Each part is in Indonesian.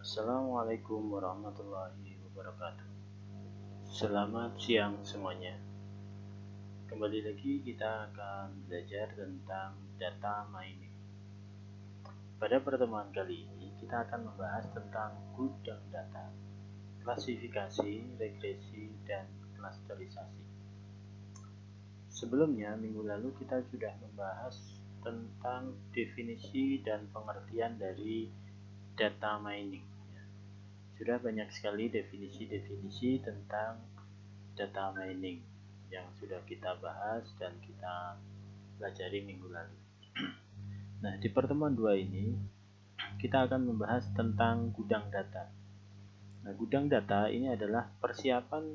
Assalamualaikum warahmatullahi wabarakatuh. Selamat siang semuanya. Kembali lagi kita akan belajar tentang data mining. Pada pertemuan kali ini kita akan membahas tentang gudang data, klasifikasi, regresi, dan klasterisasi. Sebelumnya, minggu lalu kita sudah membahas tentang definisi dan pengertian dari data mining. Sudah banyak sekali definisi-definisi tentang data mining yang sudah kita bahas dan kita pelajari minggu lalu. Nah, di pertemuan 2 ini kita akan membahas tentang gudang data. Nah, gudang data ini adalah persiapan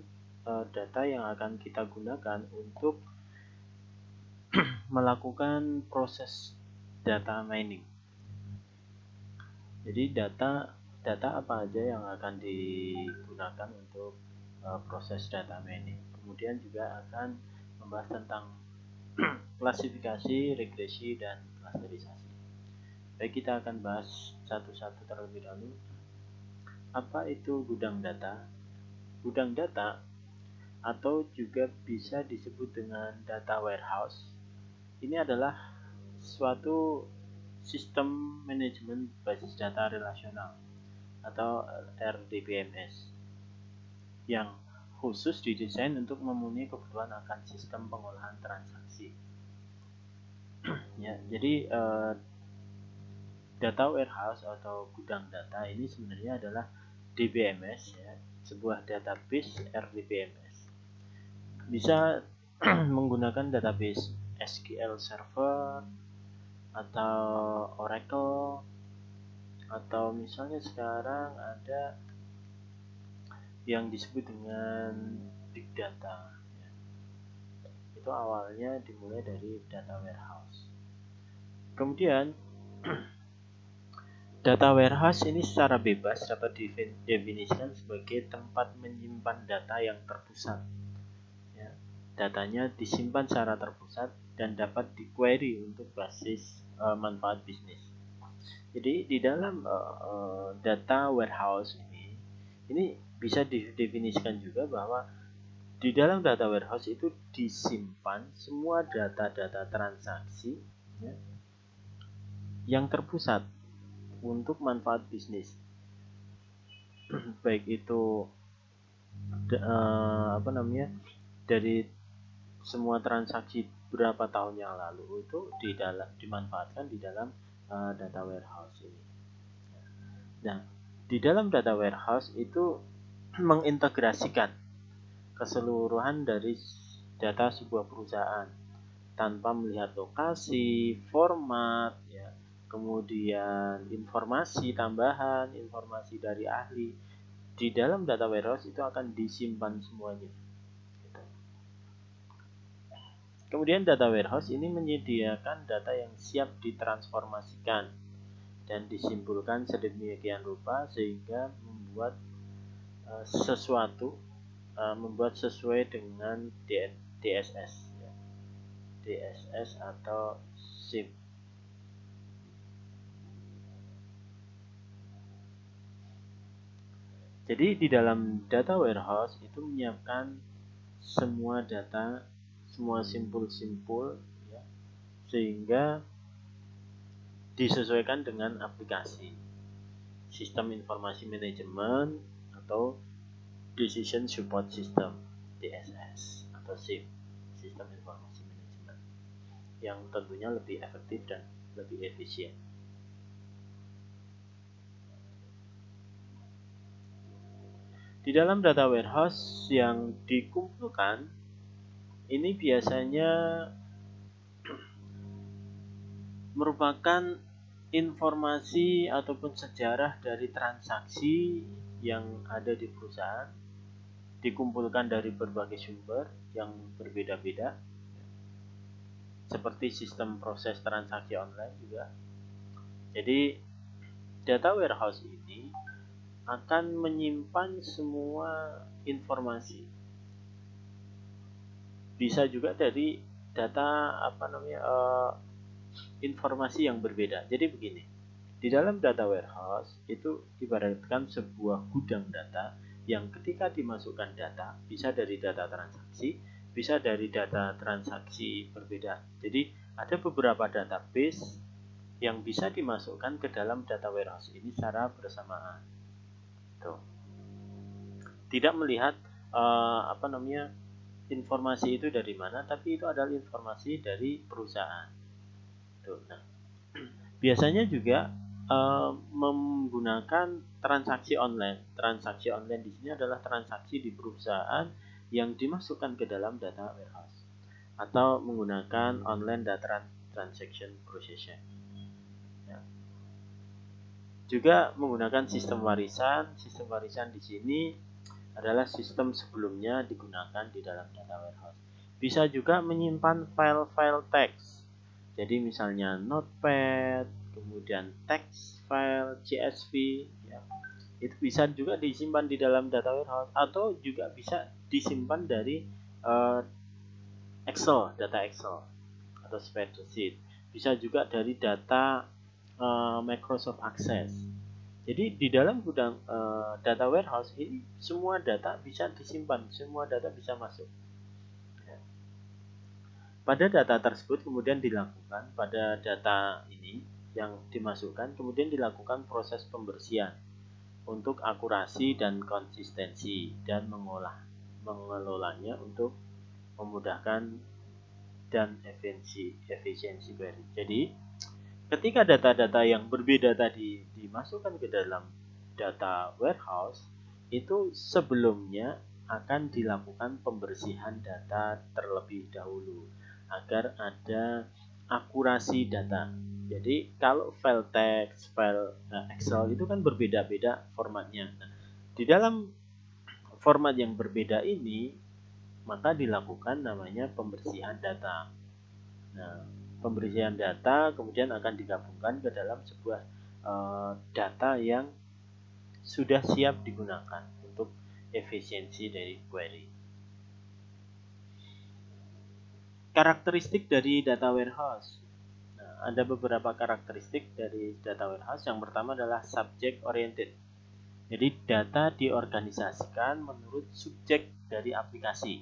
data yang akan kita gunakan untuk melakukan proses data mining. Jadi data apa aja yang akan digunakan untuk proses data mining. Kemudian juga akan membahas tentang klasifikasi, regresi, dan klasterisasi. Baik, kita akan bahas satu-satu terlebih dahulu. Apa itu gudang data? Gudang data atau juga bisa disebut dengan data warehouse. Ini adalah suatu sistem manajemen basis data relasional atau RDBMS yang khusus didesain untuk memenuhi kebutuhan akan sistem pengolahan transaksi. Ya, jadi data warehouse atau gudang data ini sebenarnya adalah DBMS, ya, sebuah database RDBMS. Bisa menggunakan database SQL Server atau Oracle, atau misalnya sekarang ada yang disebut dengan big data. Itu awalnya dimulai dari data warehouse. Kemudian data warehouse ini secara bebas dapat didefinisikan sebagai tempat menyimpan data yang terpusat. Ya, datanya disimpan secara terpusat dan dapat di-query untuk basis manfaat bisnis. Jadi di dalam data warehouse ini bisa didefinisikan juga bahwa di dalam data warehouse itu disimpan semua data-data transaksi, ya, yang terpusat untuk manfaat bisnis. Baik itu dari semua transaksi berapa tahun yang lalu itu dimanfaatkan di dalam data warehouse ini. Nah, di dalam data warehouse itu mengintegrasikan keseluruhan dari data sebuah perusahaan tanpa melihat lokasi, format, ya, kemudian informasi tambahan, informasi dari ahli. Di dalam data warehouse itu akan disimpan semuanya. Kemudian data warehouse ini menyediakan data yang siap ditransformasikan dan disimpulkan sedemikian rupa sehingga membuat membuat sesuai dengan DSS, ya. DSS atau SIP. Jadi di dalam data warehouse itu menyiapkan semua data, semua simpul-simpul, ya, sehingga disesuaikan dengan aplikasi sistem informasi manajemen atau decision support system, DSS atau SIP, sistem informasi manajemen, yang tentunya lebih efektif dan lebih efisien. Di dalam data warehouse yang dikumpulkan ini biasanya merupakan informasi ataupun sejarah dari transaksi yang ada di perusahaan, dikumpulkan dari berbagai sumber yang berbeda-beda, seperti sistem proses transaksi online juga. Jadi data warehouse ini akan menyimpan semua informasi. Bisa juga dari data informasi yang berbeda. Jadi begini, Di dalam data warehouse itu ibaratkan sebuah gudang data yang ketika dimasukkan data bisa dari data transaksi, bisa dari data transaksi berbeda. Jadi ada beberapa database yang bisa dimasukkan ke dalam data warehouse ini secara bersamaan. Tuh. Tidak melihat informasi itu dari mana, tapi itu adalah informasi dari perusahaan. Tuh. Nah, biasanya juga menggunakan transaksi online. Transaksi online di sini adalah transaksi di perusahaan yang dimasukkan ke dalam data warehouse atau menggunakan online data transaction processing. Ya. Juga menggunakan sistem warisan. Sistem warisan di sini adalah sistem sebelumnya digunakan di dalam data warehouse. Bisa juga menyimpan file-file teks. Jadi misalnya notepad, kemudian text file, CSV, ya. Itu bisa juga disimpan di dalam data warehouse atau juga bisa disimpan dari Excel, data Excel atau spreadsheet. Bisa juga dari data Microsoft Access. Jadi di dalam gudang data warehouse ini semua data bisa disimpan, semua data bisa masuk. Pada data tersebut kemudian dilakukan, pada data ini yang dimasukkan kemudian dilakukan proses pembersihan untuk akurasi dan konsistensi dan mengelolanya untuk memudahkan dan efisiensi query. Jadi ketika data-data yang berbeda tadi dimasukkan ke dalam data warehouse, itu sebelumnya akan dilakukan pembersihan data terlebih dahulu agar ada akurasi data. Jadi kalau file text, file Excel itu kan berbeda-beda formatnya. Nah, di dalam format yang berbeda ini maka dilakukan namanya pembersihan data. Nah, pembersihan data kemudian akan digabungkan ke dalam sebuah data yang sudah siap digunakan untuk efisiensi dari query. Karakteristik dari data warehouse. Nah, ada beberapa karakteristik dari data warehouse. Yang pertama adalah subject oriented. Jadi data diorganisasikan menurut subjek dari aplikasi.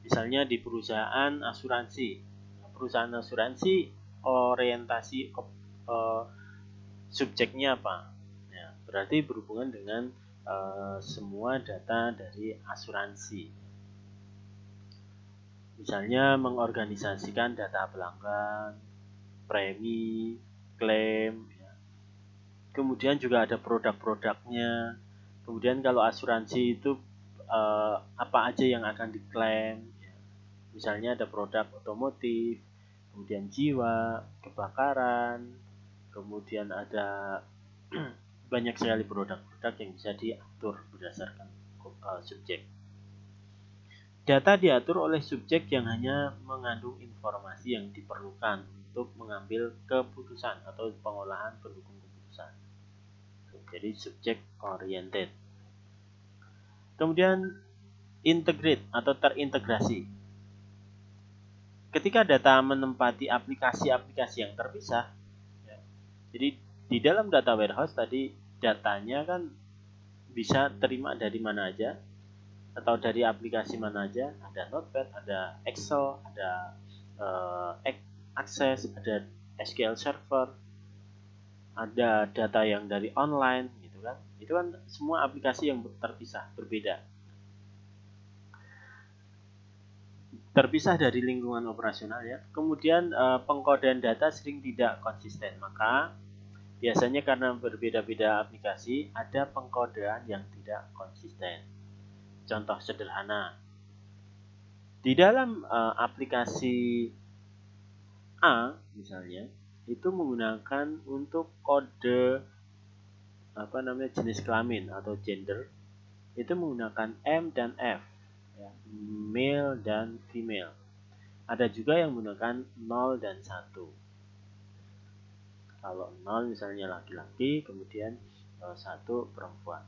Misalnya di perusahaan asuransi. Perusahaan asuransi orientasi subjeknya apa? Ya, berarti berhubungan dengan semua data dari asuransi. Misalnya mengorganisasikan data pelanggan, premi, klaim, ya. Kemudian juga ada produk-produknya. Kemudian kalau asuransi itu apa aja yang akan diklaim, ya. Misalnya ada produk otomotif, kemudian jiwa, kebakaran, kemudian ada banyak sekali produk-produk yang bisa diatur berdasarkan subjek. Data diatur oleh subjek yang hanya mengandung informasi yang diperlukan untuk mengambil keputusan atau pengolahan pendukung keputusan. Jadi subjek oriented. Kemudian integrate atau terintegrasi. Ketika data menempati aplikasi-aplikasi yang terpisah, ya, jadi di dalam data warehouse tadi datanya kan bisa terima dari mana aja, atau dari aplikasi mana aja, ada Notepad, ada Excel, ada Access, ada SQL Server, ada data yang dari online gitu kan. Itu kan semua aplikasi yang terpisah, berbeda. Terpisah dari lingkungan operasional ya. Kemudian pengkodean data sering tidak konsisten, maka biasanya karena berbeda-beda aplikasi ada pengkodean yang tidak konsisten. Contoh sederhana, di dalam aplikasi A misalnya itu menggunakan untuk kode jenis kelamin atau gender itu menggunakan M dan F, ya, male dan female. Ada juga yang menggunakan 0 dan 1. Kalau 0 misalnya laki-laki, kemudian 1 perempuan.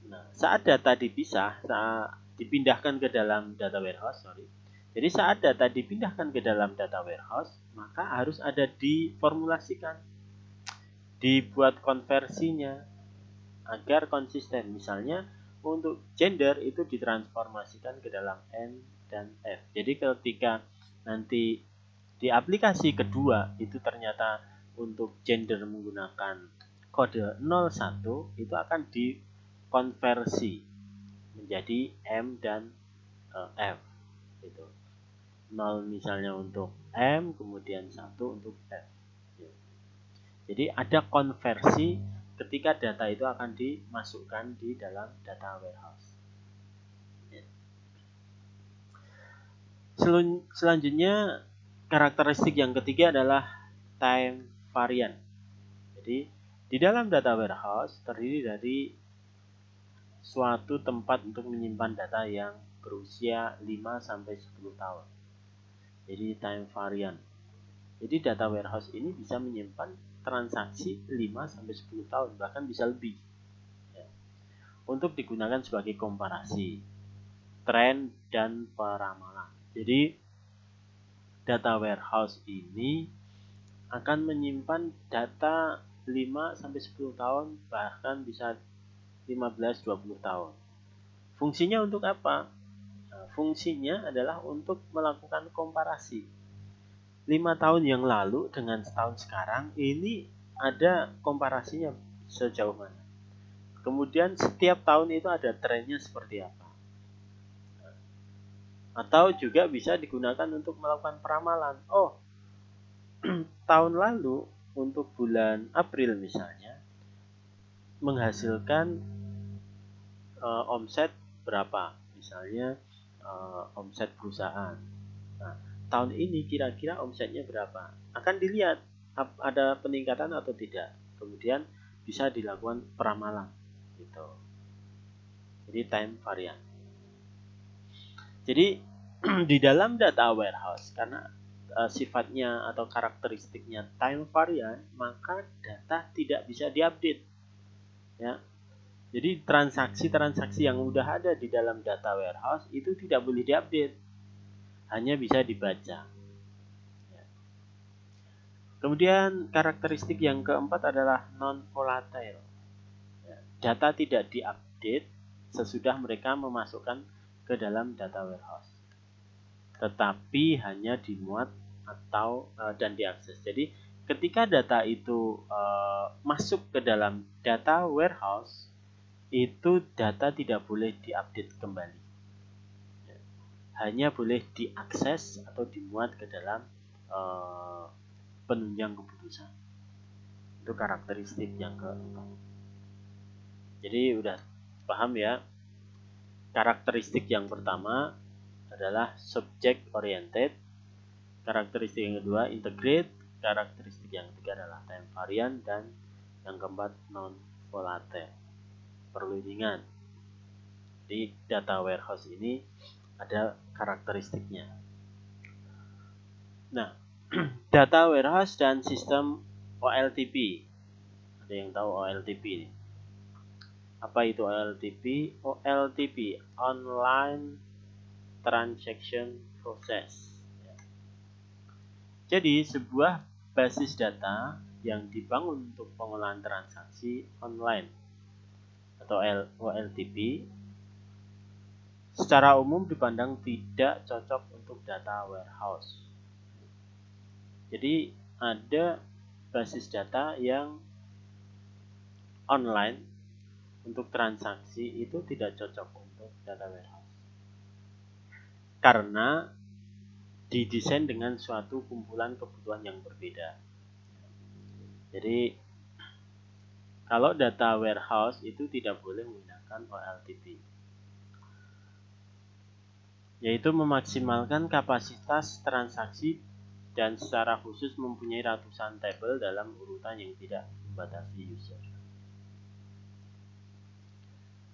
Nah, saat data dipisah, saat dipindahkan ke dalam data warehouse, Jadi saat data dipindahkan ke dalam data warehouse, maka harus ada diformulasikan. dibuat konversinya agar konsisten. Misalnya untuk gender itu ditransformasikan ke dalam N dan F. Jadi ketika nanti di aplikasi kedua itu ternyata untuk gender menggunakan kode 01, itu akan dikonversi menjadi M dan F gitu. 0 misalnya untuk M, kemudian 1 untuk F. Jadi ada konversi ketika data itu akan dimasukkan di dalam data warehouse. Selanjutnya, karakteristik yang ketiga adalah time variant. Jadi di dalam data warehouse terdiri dari suatu tempat untuk menyimpan data yang berusia 5-10 tahun. Jadi time variant. Jadi data warehouse ini bisa menyimpan transaksi 5-10 tahun, bahkan bisa lebih. Ya. Untuk digunakan sebagai komparasi, tren, dan peramalan. Jadi data warehouse ini akan menyimpan data 5-10 tahun, bahkan bisa 15-20 tahun. Fungsinya untuk apa? Nah, fungsinya adalah untuk melakukan komparasi. 5 tahun yang lalu dengan setahun sekarang, ini ada komparasinya sejauh mana. Kemudian setiap tahun itu ada trennya seperti apa. Atau juga bisa digunakan untuk melakukan peramalan. Oh, tahun lalu untuk bulan April misalnya menghasilkan omset berapa, misalnya omset perusahaan. Nah, tahun ini kira-kira omsetnya berapa, akan dilihat ada peningkatan atau tidak, kemudian bisa dilakukan peramalan gitu. Jadi time variant. Jadi di dalam data warehouse, karena sifatnya atau karakteristiknya time variant, maka data tidak bisa diupdate ya. Jadi transaksi-transaksi yang udah ada di dalam data warehouse itu tidak boleh diupdate, hanya bisa dibaca. Kemudian karakteristik yang keempat adalah non-volatile. Data tidak diupdate sesudah mereka memasukkan ke dalam data warehouse, tetapi hanya dimuat atau dan diakses. Jadi ketika data itu masuk ke dalam data warehouse, itu data tidak boleh diupdate kembali, hanya boleh diakses atau dimuat ke dalam penunjang keputusan. Itu karakteristik yang keempat. Jadi udah paham ya. Karakteristik yang pertama adalah subject oriented, karakteristik yang kedua integrate, karakteristik yang ketiga adalah time variant, dan yang keempat non volatile. Perlu diingat, di data warehouse ini ada karakteristiknya. Nah, data warehouse dan sistem OLTP. Ada yang tahu OLTP ini? Apa itu OLTP? OLTP, Online Transaction Process. Jadi sebuah basis data yang dibangun untuk pengolahan transaksi online atau OLTP secara umum dipandang tidak cocok untuk data warehouse. Jadi ada basis data yang online untuk transaksi itu tidak cocok untuk data warehouse, karena didesain dengan suatu kumpulan kebutuhan yang berbeda. Jadi kalau data warehouse itu tidak boleh menggunakan OLTP, yaitu memaksimalkan kapasitas transaksi dan secara khusus mempunyai ratusan tabel dalam urutan yang tidak membatasi user.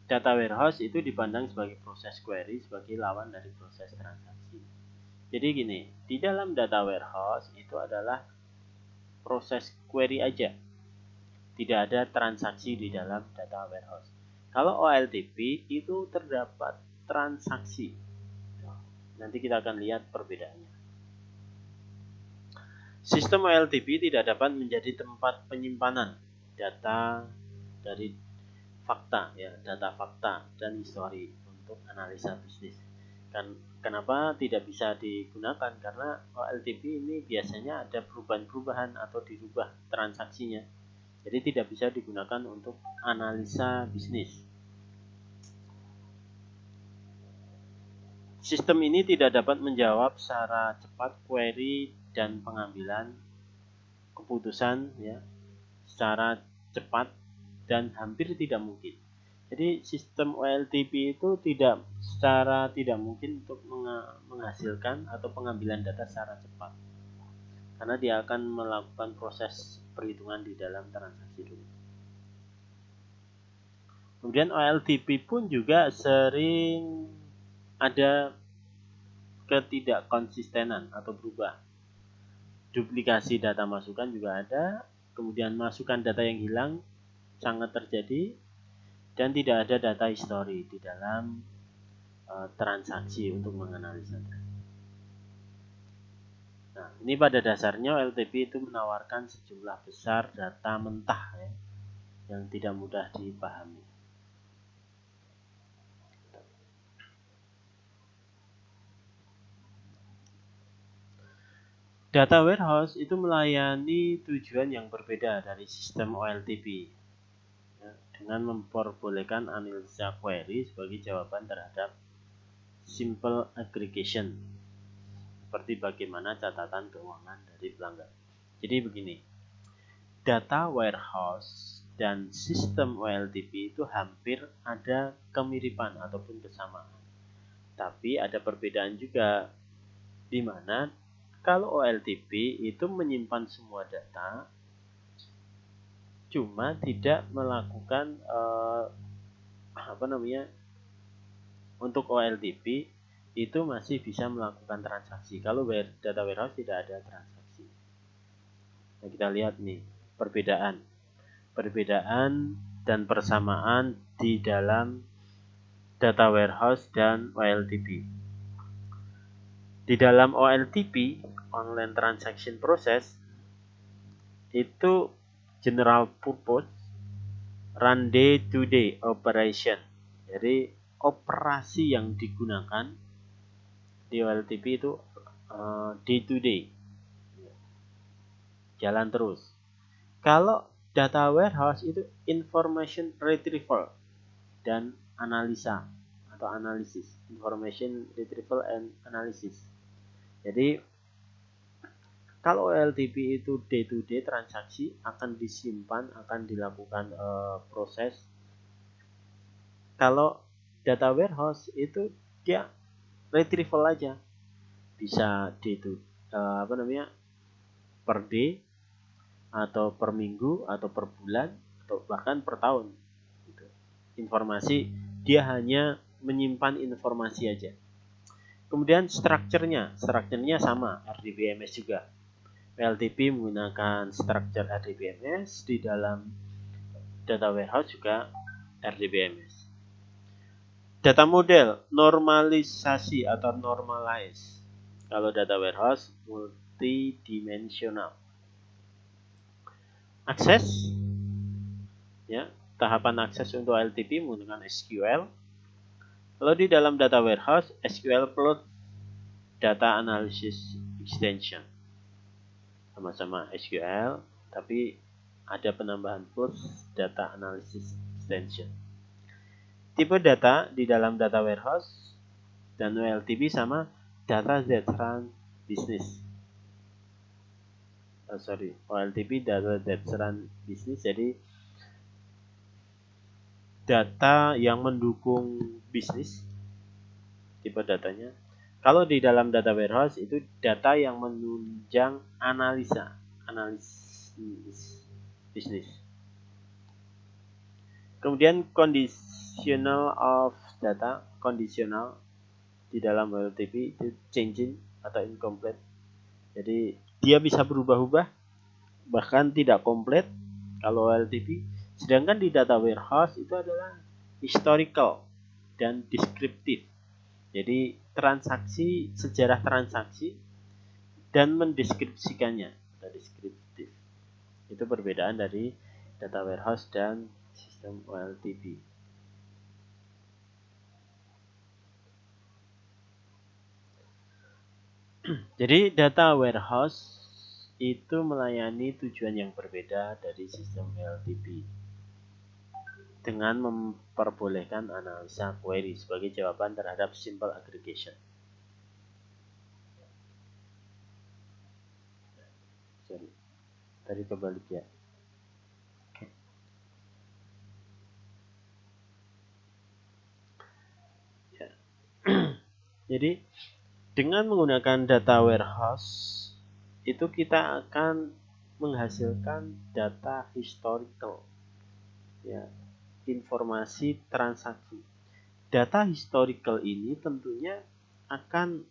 Data warehouse itu dipandang sebagai proses query sebagai lawan dari proses transaksi. Jadi gini, di dalam data warehouse itu adalah proses query aja, tidak ada transaksi di dalam data warehouse. Kalau OLTP itu terdapat transaksi. Nanti kita akan lihat perbedaannya. Sistem OLTP tidak dapat menjadi tempat penyimpanan data dari fakta ya, data fakta dan histori untuk analisa bisnis. Kenapa tidak bisa digunakan? Karena OLTP ini biasanya ada perubahan-perubahan atau dirubah transaksinya. Jadi tidak bisa digunakan untuk analisa bisnis. Sistem ini tidak dapat menjawab secara cepat query dan pengambilan keputusan ya, secara cepat dan hampir tidak mungkin. Jadi sistem OLTP itu secara tidak mungkin untuk menghasilkan atau pengambilan data secara cepat. Karena dia akan melakukan proses perhitungan di dalam transaksi dulu. Kemudian OLTP pun juga sering ada ketidakkonsistenan atau berubah. Duplikasi data masukan juga ada, kemudian masukan data yang hilang sangat terjadi, dan tidak ada data histori di dalam transaksi untuk menganalisa. Nah, ini pada dasarnya OLTP itu menawarkan sejumlah besar data mentah ya, yang tidak mudah dipahami. Data warehouse itu melayani tujuan yang berbeda dari sistem OLTP ya, dengan memperbolehkan analisa query sebagai jawaban terhadap simple aggregation seperti bagaimana catatan keuangan dari pelanggan. Jadi begini, data warehouse dan sistem OLTP itu hampir ada kemiripan ataupun kesamaan. Tapi ada perbedaan juga, di mana kalau OLTP itu menyimpan semua data, cuma tidak melakukan untuk OLTP itu masih bisa melakukan transaksi. Kalau data warehouse tidak ada transaksi. Nah, kita lihat nih perbedaan dan persamaan di dalam data warehouse dan OLTP. Di dalam OLTP, online transaction process, itu general purpose run day to day operation. Jadi operasi yang digunakan di OLTP itu day to day, jalan terus. Kalau data warehouse itu information retrieval dan analisa atau analisis, information retrieval and analysis. Jadi kalau OLTP itu day to day transaksi akan disimpan, akan dilakukan proses. Kalau data warehouse itu dia retrieval aja, bisa per day atau per minggu atau per bulan atau bahkan per tahun. Gitu. Informasi dia hanya menyimpan informasi aja. Kemudian strukturnya sama RDBMS juga. OLTP menggunakan struktur RDBMS, di dalam data warehouse juga RDBMS. Data model normalisasi atau normalize. Kalau data warehouse multidimensional. Akses ya, tahapan akses untuk OLTP menggunakan SQL. Kalau di dalam data warehouse SQL plus data analysis extension. Sama-sama SQL, tapi ada penambahan plus data analysis extension. Tipe data di dalam data warehouse dan OLTP sama data that run business. OLTP data that run business, jadi data yang mendukung bisnis tipe datanya. Kalau di dalam data warehouse itu data yang menunjang analisis bisnis. Kemudian conditional of data, kondisional di dalam OLTP itu changing atau incomplete. Jadi dia bisa berubah-ubah, bahkan tidak komplit kalau OLTP. Sedangkan di data warehouse itu adalah historical dan deskriptif. Jadi transaksi, sejarah transaksi dan mendeskripsikannya atau deskriptif. Itu perbedaan dari data warehouse dan sistem OLTP. Jadi data warehouse itu melayani tujuan yang berbeda dari sistem OLTP dengan memperbolehkan analisa query sebagai jawaban terhadap simple aggregation. Sorry, tadi kebalik ya. Ya. Jadi dengan menggunakan data warehouse itu kita akan menghasilkan data historical, ya, informasi transaksi. Data historical ini tentunya akan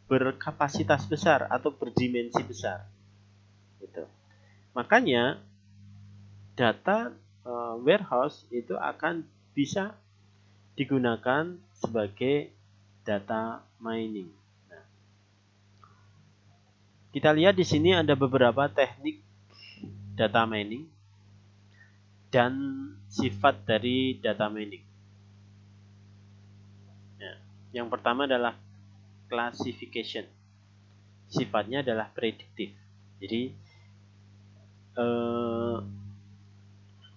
berkapasitas besar atau berdimensi besar, gitu. Makanya data warehouse itu akan bisa digunakan sebagai data mining. Nah, kita lihat di sini ada beberapa teknik data mining dan sifat dari data mining. Nah, yang pertama adalah classification. Sifatnya adalah prediktif. Jadi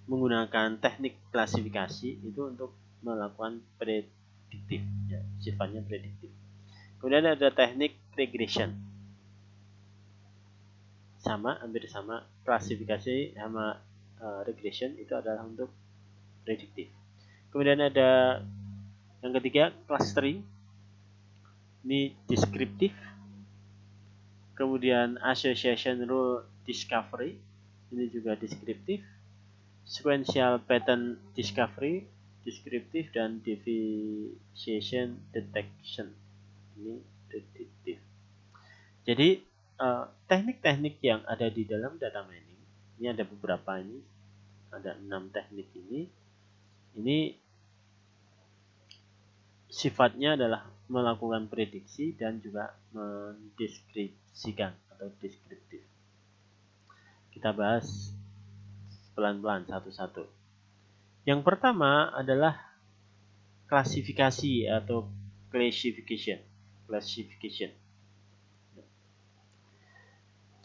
menggunakan teknik klasifikasi itu untuk melakukan prediktif, ya, sifatnya prediktif. Kemudian ada teknik regression, hampir sama, klasifikasi sama regression itu adalah untuk prediktif. Kemudian ada yang ketiga clustering, ini deskriptif. Kemudian association rule discovery, ini juga deskriptif. Sequential pattern discovery, deskriptif, dan deviation detection, ini prediktif. Jadi teknik-teknik yang ada di dalam data mining ini ada beberapa, ini ada 6 teknik ini sifatnya adalah melakukan prediksi dan juga mendeskripsikan atau deskriptif. Kita bahas pelan-pelan satu-satu. Yang pertama adalah klasifikasi atau classification.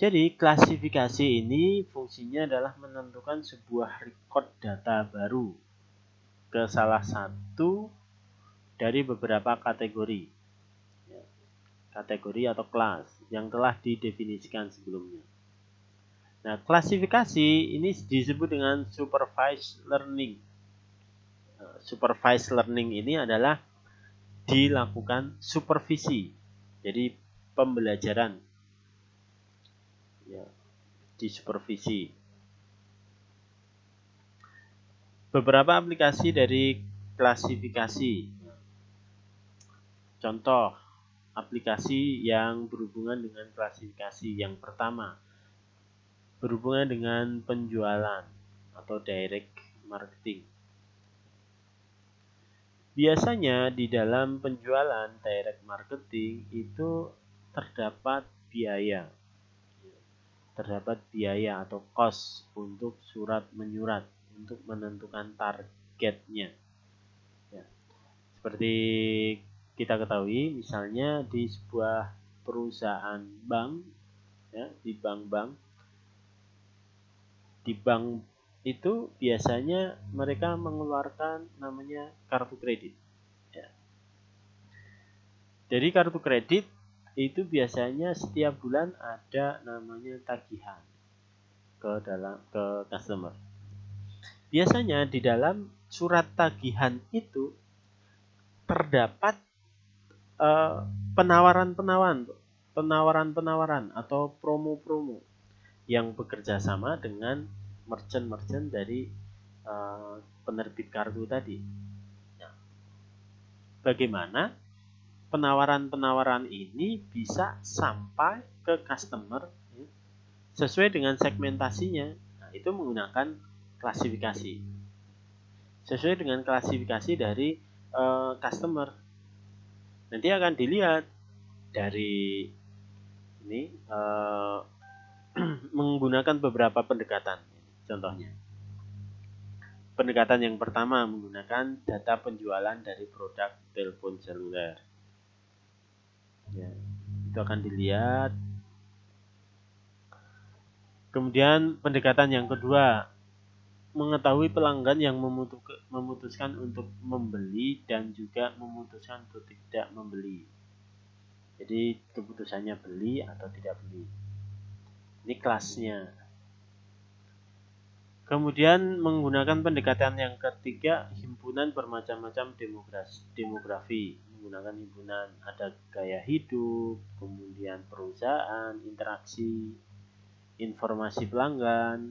Jadi klasifikasi ini fungsinya adalah menentukan sebuah record data baru ke salah satu dari beberapa kategori, kategori atau kelas yang telah didefinisikan sebelumnya. Nah, klasifikasi ini disebut dengan supervised learning. Supervised learning ini adalah dilakukan supervisi, jadi pembelajaran, ya, di supervisi. Beberapa aplikasi dari klasifikasi. Contoh aplikasi yang berhubungan dengan klasifikasi. Yang pertama, berhubungan dengan penjualan atau direct marketing. Biasanya di dalam penjualan direct marketing itu terdapat biaya atau cost untuk surat menyurat untuk menentukan targetnya. Ya. Seperti kita ketahui, misalnya di sebuah perusahaan bank, ya, di bank itu biasanya mereka mengeluarkan namanya kartu kredit. Ya. Jadi kartu kredit itu biasanya setiap bulan ada namanya tagihan ke customer. Biasanya di dalam surat tagihan itu terdapat penawaran atau promo-promo yang bekerja sama dengan merchant dari penerbit kartu tadi. Nah, bagaimana penawaran ini bisa sampai ke customer sesuai dengan segmentasinya? Nah, itu menggunakan klasifikasi. Sesuai dengan klasifikasi dari customer. Nanti akan dilihat dari ini menggunakan beberapa pendekatan. Contohnya, pendekatan yang pertama menggunakan data penjualan dari produk telepon seluler. Ya, itu akan dilihat. Kemudian pendekatan yang kedua, mengetahui pelanggan yang memutuskan untuk membeli dan juga memutuskan untuk tidak membeli. Jadi keputusannya beli atau tidak beli. Ini kelasnya. Kemudian menggunakan pendekatan yang ketiga, himpunan bermacam-macam demografi. Menggunakan himpunan ada gaya hidup, kemudian perusahaan, interaksi, informasi pelanggan.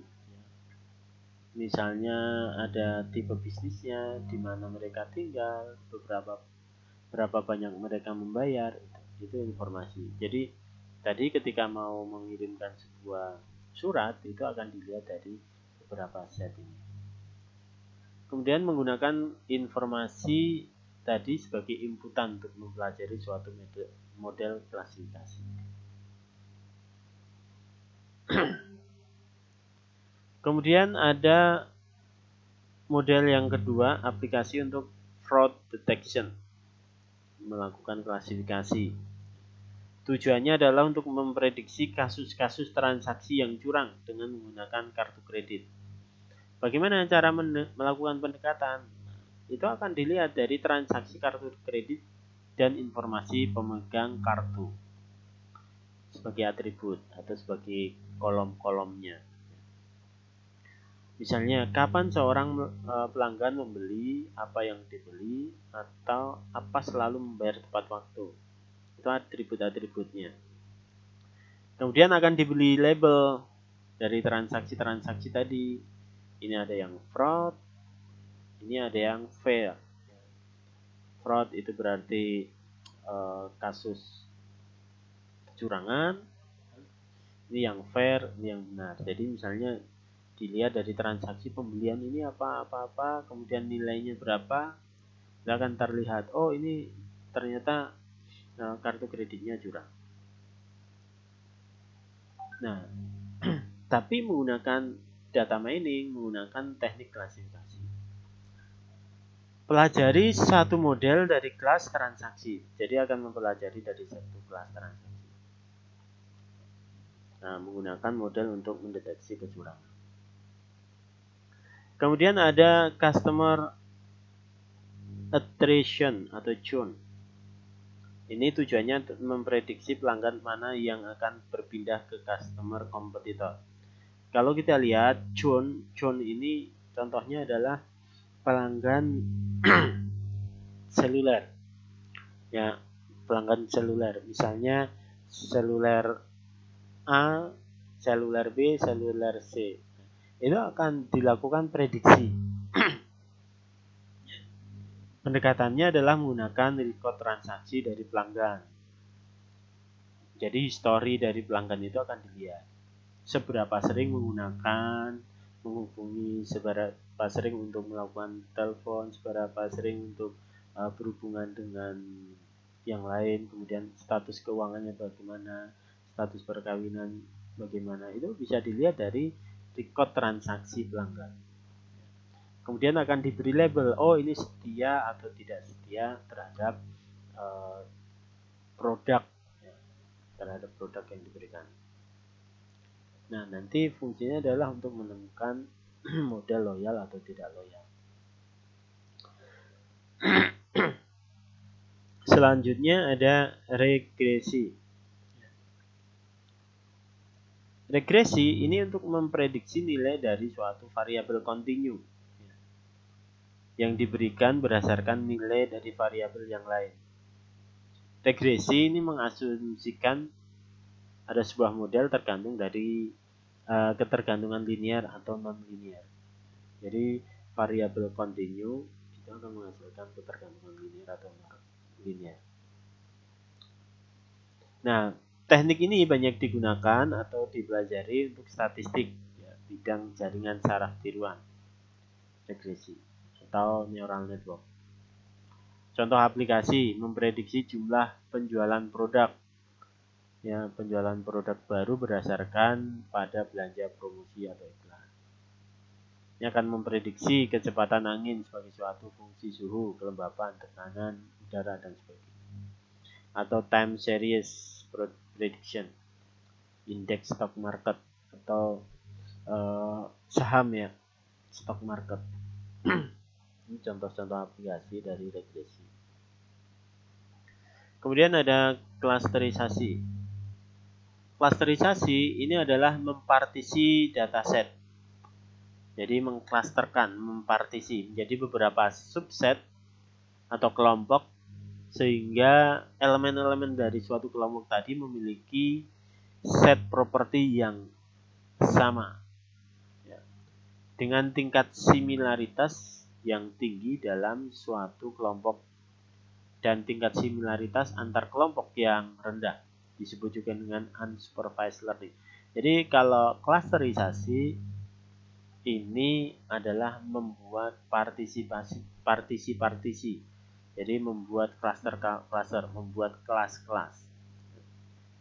Misalnya ada tipe bisnisnya, di mana mereka tinggal, berapa banyak mereka membayar, itu informasi. Jadi tadi ketika mau mengirimkan sebuah surat itu akan dilihat dari beberapa set ini. Kemudian menggunakan informasi tadi sebagai inputan untuk mempelajari suatu model klasifikasi. Kemudian ada model yang kedua, aplikasi untuk fraud detection, melakukan klasifikasi. Tujuannya adalah untuk memprediksi kasus-kasus transaksi yang curang dengan menggunakan kartu kredit. Bagaimana cara melakukan pendekatan? Itu akan dilihat dari transaksi kartu kredit dan informasi pemegang kartu sebagai atribut atau sebagai kolom-kolomnya. Misalnya, kapan seorang pelanggan membeli, apa yang dibeli, atau apa selalu membayar tepat waktu. Itu atribut-atributnya. Kemudian akan dibeli label dari transaksi-transaksi tadi. Ini ada yang fraud, ini ada yang fair. Fraud itu berarti kasus kecurangan. Ini yang fair, ini yang benar. Jadi misalnya dilihat dari transaksi pembelian ini apa, kemudian nilainya berapa, akan terlihat, oh ini ternyata kartu kreditnya curang. Nah, tapi menggunakan data mining, menggunakan teknik klasifikasi. Pelajari satu model dari kelas transaksi. Jadi akan mempelajari dari satu kelas transaksi. Nah, menggunakan model untuk mendeteksi kecurangan. Kemudian ada customer attrition atau churn. Ini tujuannya untuk memprediksi pelanggan mana yang akan berpindah ke customer kompetitor. Kalau kita lihat churn ini contohnya adalah pelanggan seluler. Ya, pelanggan seluler. Misalnya seluler A, seluler B, seluler C. Itu akan dilakukan prediksi. Pendekatannya adalah menggunakan record transaksi dari pelanggan. Jadi histori dari pelanggan itu akan dilihat. Seberapa sering menggunakan, menghubungi, seberapa sering untuk melakukan telepon, seberapa sering untuk berhubungan dengan yang lain, kemudian status keuangannya bagaimana, status perkawinan bagaimana, itu bisa dilihat dari record transaksi pelanggan. Kemudian akan diberi label, oh ini setia atau tidak setia terhadap produk, terhadap produk yang diberikan. Nah, nanti fungsinya adalah untuk menemukan model loyal atau tidak loyal. Selanjutnya ada regresi. Regresi ini untuk memprediksi nilai dari suatu variabel kontinu yang diberikan berdasarkan nilai dari variabel yang lain. Regresi ini mengasumsikan ada sebuah model tergantung dari ketergantungan linear atau non-linear. Jadi variabel kontinu itu akan menghasilkan ketergantungan linear atau non-linear. Nah, teknik ini banyak digunakan atau dipelajari untuk statistik, ya, bidang jaringan saraf tiruan, regresi, atau neural network. Contoh aplikasi, memprediksi jumlah penjualan produk, Ya, penjualan produk baru berdasarkan pada belanja promosi atau iklan. Ini akan memprediksi kecepatan angin sebagai suatu fungsi suhu, kelembapan, tekanan udara, dan sebagainya. Atau time series prediction, indeks stock market, atau saham ya, stock market. Ini contoh-contoh aplikasi dari regresi. Kemudian ada klasterisasi. Klasterisasi ini adalah mempartisi dataset. Jadi mengklasterkan, mempartisi menjadi beberapa subset atau kelompok sehingga elemen-elemen dari suatu kelompok tadi memiliki set properti yang sama ya, dengan tingkat similaritas yang tinggi dalam suatu kelompok dan tingkat similaritas antar kelompok yang rendah, disebut juga dengan unsupervised learning. Jadi kalau klasterisasi ini adalah membuat partisi. Jadi membuat cluster, membuat kelas-kelas.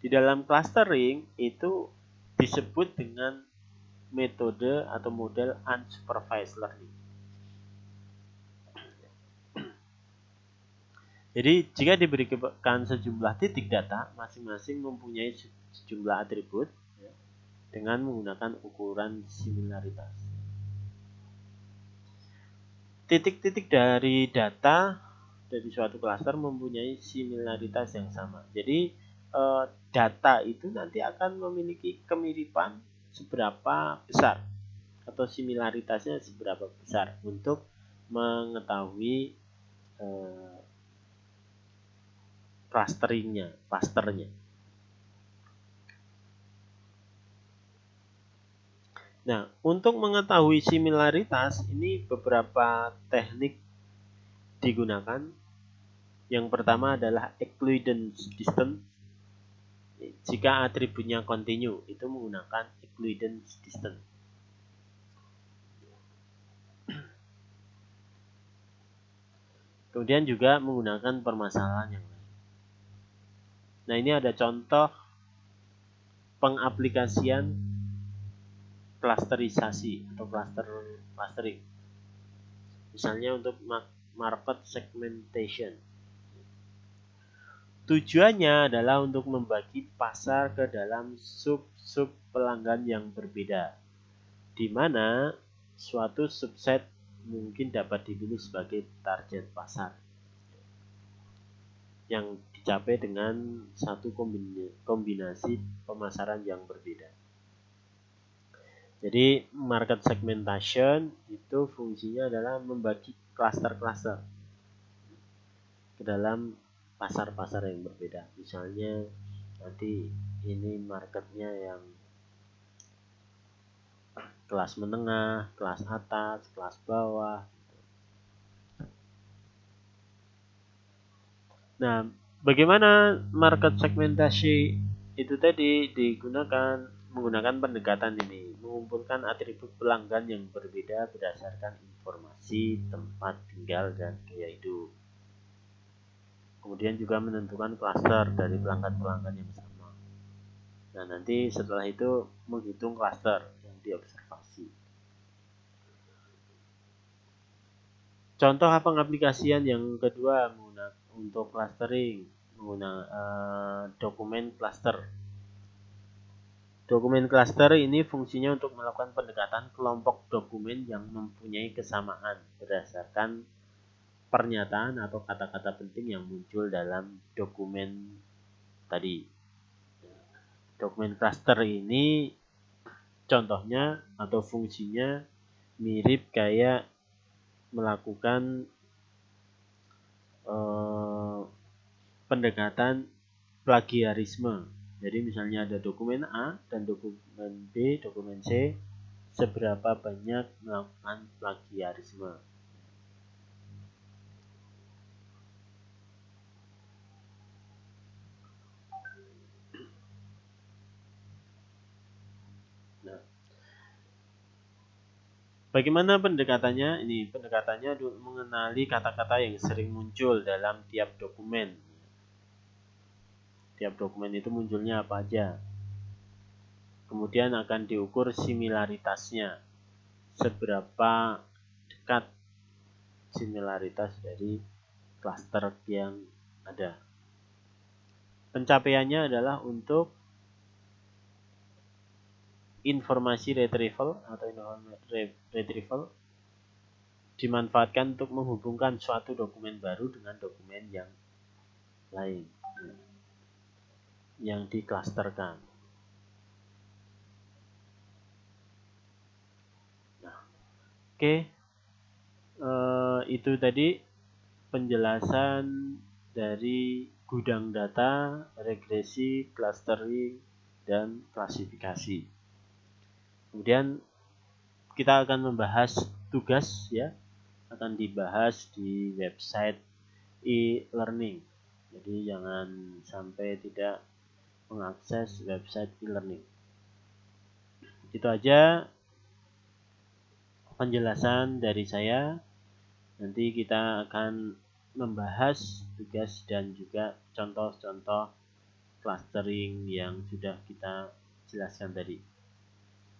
Di dalam clustering itu disebut dengan metode atau model unsupervised learning. Jadi jika diberikan sejumlah titik data, masing-masing mempunyai sejumlah atribut ya, dengan menggunakan ukuran similaritas. Titik-titik dari data dari suatu klaster mempunyai similaritas yang sama. Jadi data itu nanti akan memiliki kemiripan seberapa besar atau similaritasnya seberapa besar untuk mengetahui clusternya. Nah, untuk mengetahui similaritas ini beberapa teknik digunakan. Yang pertama adalah Euclidean distance. Jika atributnya kontinu, itu menggunakan Euclidean distance. Kemudian juga menggunakan permasalahan yang lain. Nah, ini ada contoh pengaplikasian klasterisasi atau clustering. Misalnya untuk market segmentation. Tujuannya adalah untuk membagi pasar ke dalam sub-sub pelanggan yang berbeda, di mana suatu subset mungkin dapat dipilih sebagai target pasar yang dicapai dengan satu kombinasi pemasaran yang berbeda. Jadi market segmentation itu fungsinya adalah membagi klaster-klaster ke dalam pasar-pasar yang berbeda. Misalnya nanti ini marketnya yang kelas menengah, kelas atas, kelas bawah. Nah, bagaimana market segmentasi itu tadi digunakan menggunakan pendekatan ini, mengumpulkan atribut pelanggan yang berbeda berdasarkan informasi, tempat tinggal, dan gaya hidup. Kemudian juga menentukan klaster dari pelanggan-pelanggan yang sama. Nah, nanti setelah itu menghitung klaster yang diobservasi. Contoh pengaplikasian yang kedua untuk clustering menggunakan dokumen cluster. Dokumen cluster ini fungsinya untuk melakukan pendekatan kelompok dokumen yang mempunyai kesamaan berdasarkan pernyataan atau kata-kata penting yang muncul dalam dokumen tadi. Dokumen cluster ini contohnya atau fungsinya mirip kayak melakukan pendekatan plagiarisme. Jadi misalnya ada dokumen A dan dokumen B, dokumen C, seberapa banyak melakukan plagiarisme. Nah, bagaimana pendekatannya? Ini pendekatannya mengenali kata-kata yang sering muncul dalam tiap dokumen. tiap dokumen itu munculnya apa aja. Kemudian akan diukur similaritasnya, seberapa dekat similaritas dari klaster yang ada. Pencapaiannya adalah untuk informasi retrieval dimanfaatkan untuk menghubungkan suatu dokumen baru dengan dokumen yang lain yang diklasterkan. Nah, oke. Itu tadi penjelasan dari gudang data, regresi, clustering, dan klasifikasi. Kemudian kita akan membahas tugas ya, akan dibahas di website e-learning. Jadi jangan sampai tidak mengakses website e-learning. Itu aja penjelasan dari saya. Nanti kita akan membahas tugas dan juga contoh-contoh clustering yang sudah kita jelaskan tadi.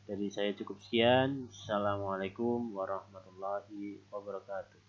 Dari saya cukup sekian. Assalamualaikum warahmatullahi wabarakatuh.